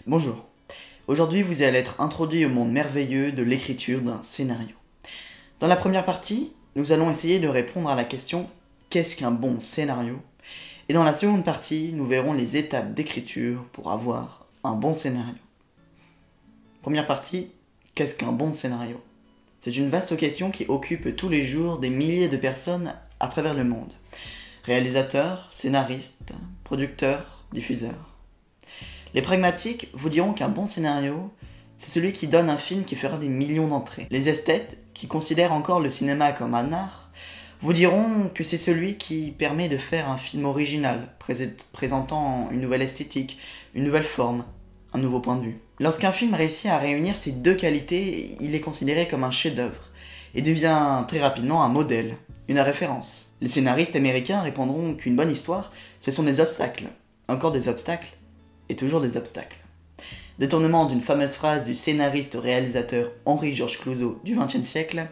Bonjour. Aujourd'hui, vous allez être introduit au monde merveilleux de l'écriture d'un scénario. Dans la première partie, nous allons essayer de répondre à la question qu'est-ce qu'un bon scénario? Et dans la seconde partie, nous verrons les étapes d'écriture pour avoir un bon scénario. Première partie, qu'est-ce qu'un bon scénario? C'est une vaste question qui occupe tous les jours des milliers de personnes à travers le monde. Réalisateurs, scénaristes, producteurs, diffuseurs. Les pragmatiques vous diront qu'un bon scénario, c'est celui qui donne un film qui fera des millions d'entrées. Les esthètes, qui considèrent encore le cinéma comme un art, vous diront que c'est celui qui permet de faire un film original, présentant une nouvelle esthétique, une nouvelle forme, un nouveau point de vue. Lorsqu'un film réussit à réunir ces deux qualités, il est considéré comme un chef-d'œuvre et devient très rapidement un modèle, une référence. Les scénaristes américains répondront qu'une bonne histoire, ce sont des obstacles, encore des obstacles, et toujours des obstacles. Détournement d'une fameuse phrase du scénariste-réalisateur Henri-Georges Clouzot du XXe siècle.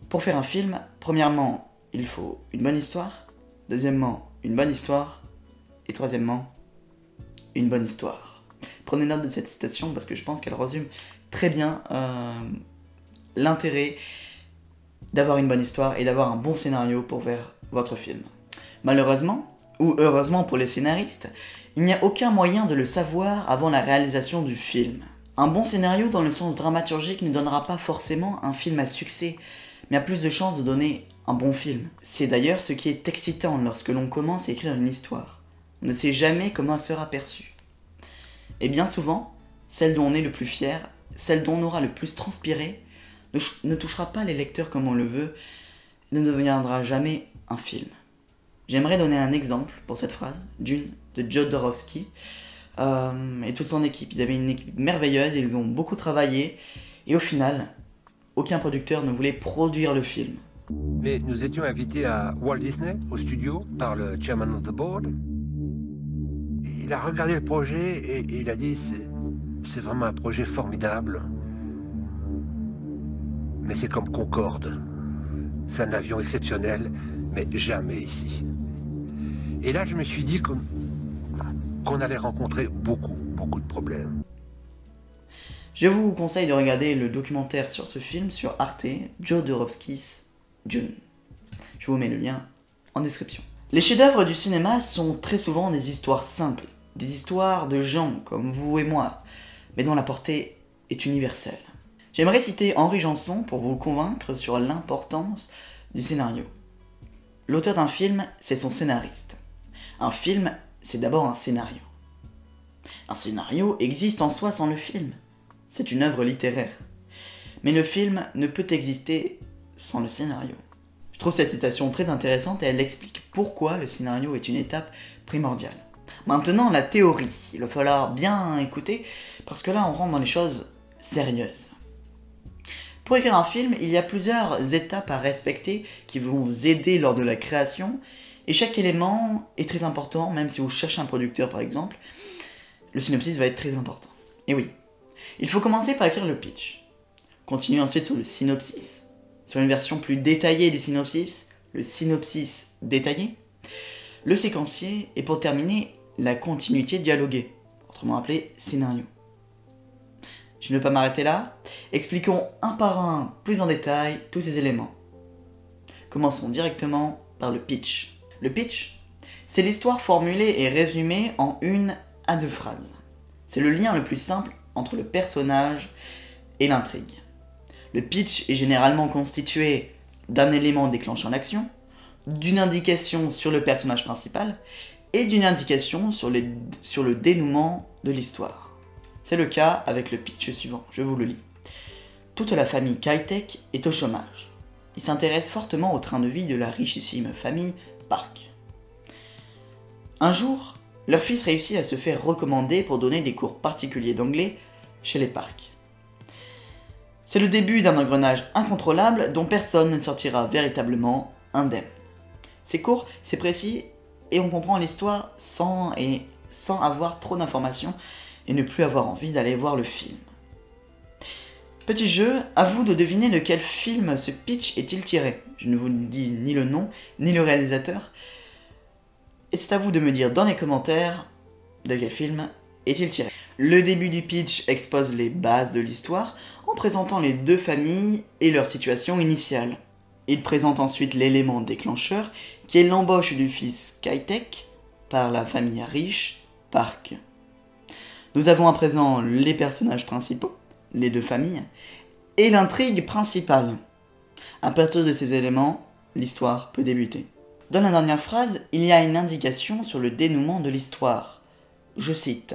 Pour faire un film, premièrement, il faut une bonne histoire, deuxièmement, une bonne histoire, et troisièmement, une bonne histoire. Prenez note de cette citation parce que je pense qu'elle résume très bien l'intérêt d'avoir une bonne histoire et d'avoir un bon scénario pour faire votre film. Malheureusement, ou heureusement pour les scénaristes, il n'y a aucun moyen de le savoir avant la réalisation du film. Un bon scénario dans le sens dramaturgique ne donnera pas forcément un film à succès, mais a plus de chances de donner un bon film. C'est d'ailleurs ce qui est excitant lorsque l'on commence à écrire une histoire. On ne sait jamais comment elle sera perçue. Et bien souvent, celle dont on est le plus fier, celle dont on aura le plus transpiré, ne touchera pas les lecteurs comme on le veut, et ne deviendra jamais un film. J'aimerais donner un exemple pour cette phrase, de Jodorowsky et toute son équipe. Ils avaient une équipe merveilleuse, ils ont beaucoup travaillé, et au final, aucun producteur ne voulait produire le film. Mais nous étions invités à Walt Disney, au studio, par le chairman of the board. Il a regardé le projet et il a dit c'est vraiment un projet formidable. Mais c'est comme Concorde. C'est un avion exceptionnel, mais jamais ici. Et là, je me suis dit qu'on allait rencontrer beaucoup de problèmes. Je vous conseille de regarder le documentaire sur ce film sur Arte, Jodorowsky's Dune. Je vous mets le lien en description. Les chefs-d'œuvre du cinéma sont très souvent des histoires simples, des histoires de gens comme vous et moi, mais dont la portée est universelle. J'aimerais citer Henri Janson pour vous convaincre sur l'importance du scénario. L'auteur d'un film, c'est son scénariste. Un film, c'est d'abord un scénario. Un scénario existe en soi sans le film. C'est une œuvre littéraire. Mais le film ne peut exister sans le scénario. Je trouve cette citation très intéressante et elle explique pourquoi le scénario est une étape primordiale. Maintenant, la théorie. Il va falloir bien écouter parce que là, on rentre dans les choses sérieuses. Pour écrire un film, il y a plusieurs étapes à respecter qui vont vous aider lors de la création. Et chaque élément est très important, même si vous cherchez un producteur par exemple, le synopsis va être très important. Et oui, il faut commencer par écrire le pitch. Continuez ensuite sur le synopsis, sur une version plus détaillée du synopsis, le synopsis détaillé, le séquencier, et pour terminer, la continuité dialoguée, autrement appelé scénario. Je ne vais pas m'arrêter là, expliquons un par un, plus en détail, tous ces éléments. Commençons directement par le pitch. Le pitch, c'est l'histoire formulée et résumée en 1 à 2 phrases. C'est le lien le plus simple entre le personnage et l'intrigue. Le pitch est généralement constitué d'un élément déclenchant l'action, d'une indication sur le personnage principal et d'une indication sur le dénouement de l'histoire. C'est le cas avec le pitch suivant, je vous le lis. Toute la famille Kaitek est au chômage. Ils s'intéressent fortement au train de vie de la richissime famille Park. Un jour, leur fils réussit à se faire recommander pour donner des cours particuliers d'anglais chez les Park. C'est le début d'un engrenage incontrôlable dont personne ne sortira véritablement indemne. Ces cours, c'est précis et on comprend l'histoire sans avoir trop d'informations et ne plus avoir envie d'aller voir le film. Petit jeu, à vous de deviner de quel film ce pitch est-il tiré. Je ne vous dis ni le nom, ni le réalisateur. Et c'est à vous de me dire dans les commentaires de quel film est-il tiré? Le début du pitch expose les bases de l'histoire en présentant les deux familles et leur situation initiale. Il présente ensuite l'élément déclencheur qui est l'embauche du fils Skytech par la famille riche Park. Nous avons à présent les personnages principaux, les deux familles, et l'intrigue principale. À partir de ces éléments, l'histoire peut débuter. Dans la dernière phrase, il y a une indication sur le dénouement de l'histoire. Je cite.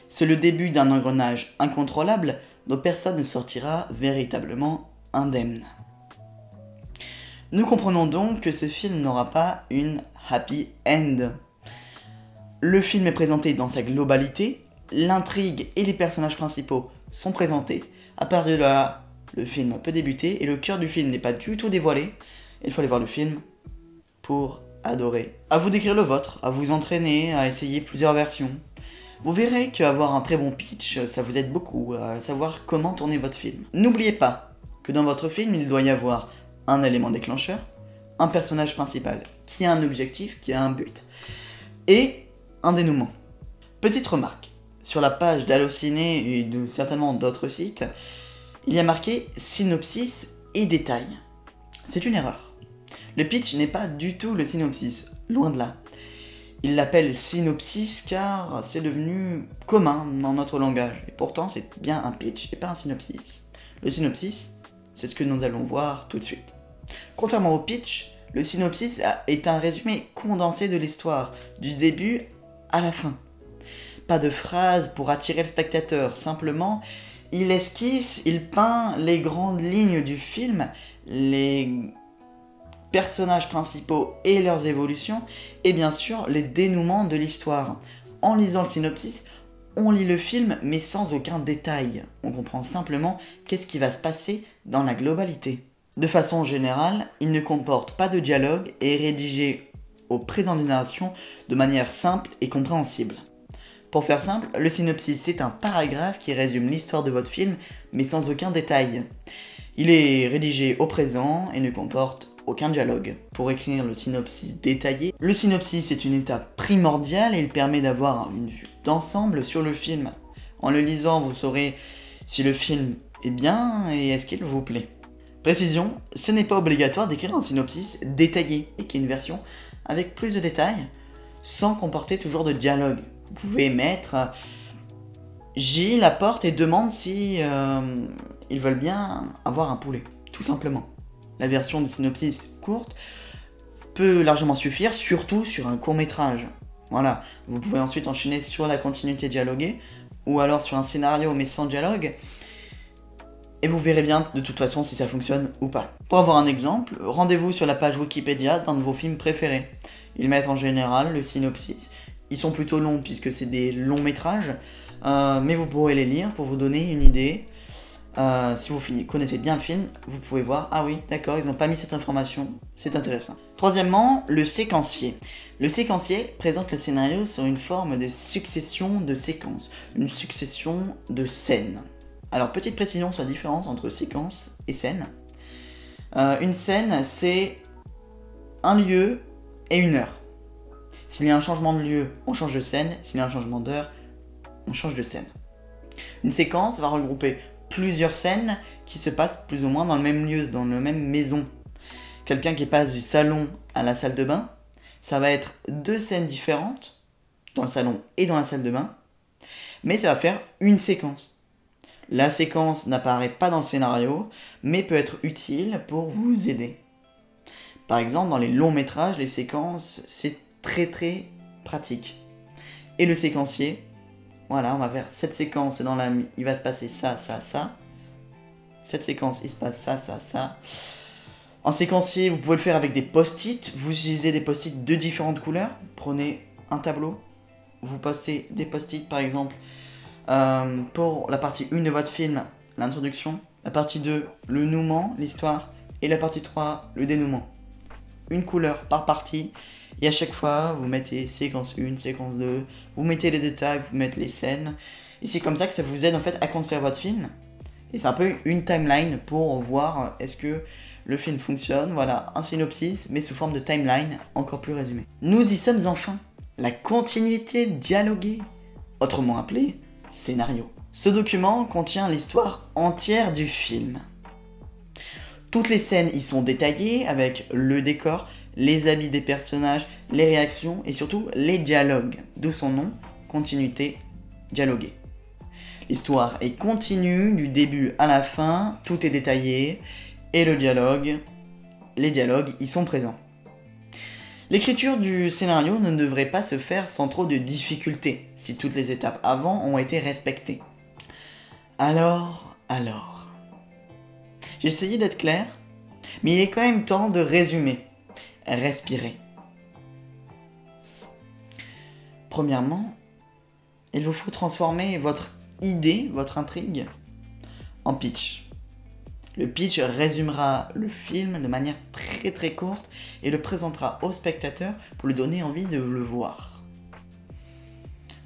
C'est le début d'un engrenage incontrôlable dont personne ne sortira véritablement indemne. Nous comprenons donc que ce film n'aura pas une happy end. Le film est présenté dans sa globalité, l'intrigue et les personnages principaux sont présentés. À partir de là, le film peut débuter et le cœur du film n'est pas du tout dévoilé. Il faut aller voir le film pour adorer. À vous d'écrire le vôtre, à vous entraîner, à essayer plusieurs versions. Vous verrez qu'avoir un très bon pitch, ça vous aide beaucoup à savoir comment tourner votre film. N'oubliez pas que dans votre film, il doit y avoir un élément déclencheur, un personnage principal qui a un objectif, qui a un but, et un dénouement. Petite remarque, sur la page d'Allociné et de certainement d'autres sites, il y a marqué synopsis et détails. C'est une erreur. Le pitch n'est pas du tout le synopsis, loin de là. Il l'appelle synopsis car c'est devenu commun dans notre langage. Et pourtant, c'est bien un pitch et pas un synopsis. Le synopsis, c'est ce que nous allons voir tout de suite. Contrairement au pitch, le synopsis est un résumé condensé de l'histoire, du début à la fin. Pas de phrases pour attirer le spectateur, simplement, il esquisse, il peint les grandes lignes du film, les personnages principaux et leurs évolutions, et bien sûr les dénouements de l'histoire. En lisant le synopsis, on lit le film mais sans aucun détail. On comprend simplement qu'est-ce qui va se passer dans la globalité. De façon générale, il ne comporte pas de dialogue et est rédigé au présent de narration de manière simple et compréhensible. Pour faire simple, le synopsis c'est un paragraphe qui résume l'histoire de votre film mais sans aucun détail. Il est rédigé au présent et ne comporte aucun dialogue. Pour écrire le synopsis détaillé, le synopsis est une étape primordiale et il permet d'avoir une vue d'ensemble sur le film. En le lisant, vous saurez si le film est bien et est-ce qu'il vous plaît. Précision, ce n'est pas obligatoire d'écrire un synopsis détaillé et qu'il y ait une version avec plus de détails sans comporter toujours de dialogue. Vous pouvez mettre Gilles apporte et demande si ils veulent bien avoir un poulet, tout simplement. La version de synopsis courte peut largement suffire, surtout sur un court-métrage. Voilà, vous pouvez ensuite enchaîner sur la continuité dialoguée, ou alors sur un scénario mais sans dialogue, et vous verrez bien de toute façon si ça fonctionne ou pas. Pour avoir un exemple, rendez-vous sur la page Wikipédia d'un de vos films préférés. Ils mettent en général le synopsis. Ils sont plutôt longs puisque c'est des longs métrages, mais vous pourrez les lire pour vous donner une idée. Si vous connaissez bien le film, vous pouvez voir, ah oui, d'accord, ils n'ont pas mis cette information, c'est intéressant. Troisièmement, le séquencier. Le séquencier présente le scénario sur une forme de succession de séquences, une succession de scènes. Alors, petite précision sur la différence entre séquence et scène. Une scène, c'est un lieu et une heure. S'il y a un changement de lieu, on change de scène. S'il y a un changement d'heure, on change de scène. Une séquence va regrouper plusieurs scènes qui se passent plus ou moins dans le même lieu, dans la même maison. Quelqu'un qui passe du salon à la salle de bain, ça va être deux scènes différentes, dans le salon et dans la salle de bain, mais ça va faire une séquence. La séquence n'apparaît pas dans le scénario, mais peut être utile pour vous aider. Par exemple, dans les longs métrages, les séquences, c'est très très pratique. Et le séquencier, voilà, on va faire cette séquence, il va se passer ça, ça, ça. Cette séquence, il se passe ça, ça, ça. En séquencier, vous pouvez le faire avec des post-it. Vous utilisez des post-it de différentes couleurs. Prenez un tableau, vous postez des post-it par exemple pour la partie 1 de votre film, l'introduction. La partie 2, le nouement, l'histoire. Et la partie 3, le dénouement. Une couleur par partie. Et à chaque fois, vous mettez séquence 1, séquence 2, vous mettez les détails, vous mettez les scènes. Et c'est comme ça que ça vous aide en fait à construire votre film. Et c'est un peu une timeline pour voir est-ce que le film fonctionne. Voilà, un synopsis, mais sous forme de timeline, encore plus résumé. Nous y sommes enfin. La continuité dialoguée. autrement appelé scénario. Ce document contient l'histoire entière du film. Toutes les scènes y sont détaillées avec le décor, les habits des personnages, les réactions et surtout les dialogues, d'où son nom, continuité, dialoguer. L'histoire est continue du début à la fin, tout est détaillé et les dialogues y sont présents. L'écriture du scénario ne devrait pas se faire sans trop de difficultés si toutes les étapes avant ont été respectées. Alors... J'ai essayé d'être clair, mais il est quand même temps de résumer. Respirer. Premièrement, il vous faut transformer votre idée, votre intrigue, en pitch. Le pitch résumera le film de manière très courte et le présentera au spectateur pour lui donner envie de le voir.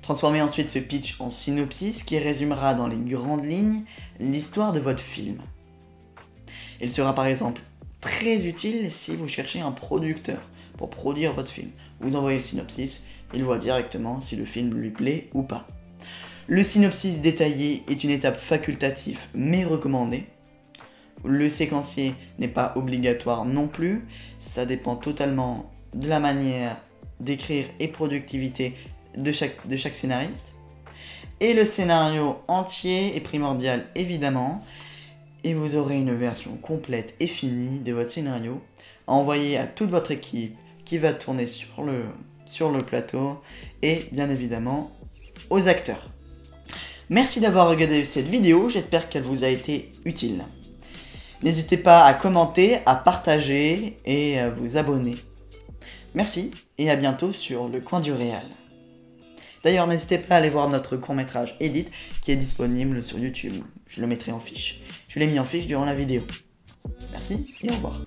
Transformez ensuite ce pitch en synopsis qui résumera dans les grandes lignes l'histoire de votre film. Il sera par exemple très utile si vous cherchez un producteur pour produire votre film. Vous envoyez le synopsis, il voit directement si le film lui plaît ou pas. Le synopsis détaillé est une étape facultative mais recommandée. Le séquencier n'est pas obligatoire non plus, ça dépend totalement de la manière d'écrire et productivité de chaque scénariste. Et le scénario entier est primordial évidemment, et vous aurez une version complète et finie de votre scénario à envoyer à toute votre équipe qui va tourner sur le plateau et bien évidemment aux acteurs. Merci d'avoir regardé cette vidéo, j'espère qu'elle vous a été utile. N'hésitez pas à commenter, à partager et à vous abonner. Merci et à bientôt sur Le Coin du Réal. D'ailleurs, n'hésitez pas à aller voir notre court-métrage Edit qui est disponible sur YouTube. Je le mettrai en fiche. Je l'ai mis en fiche durant la vidéo. Merci et au revoir.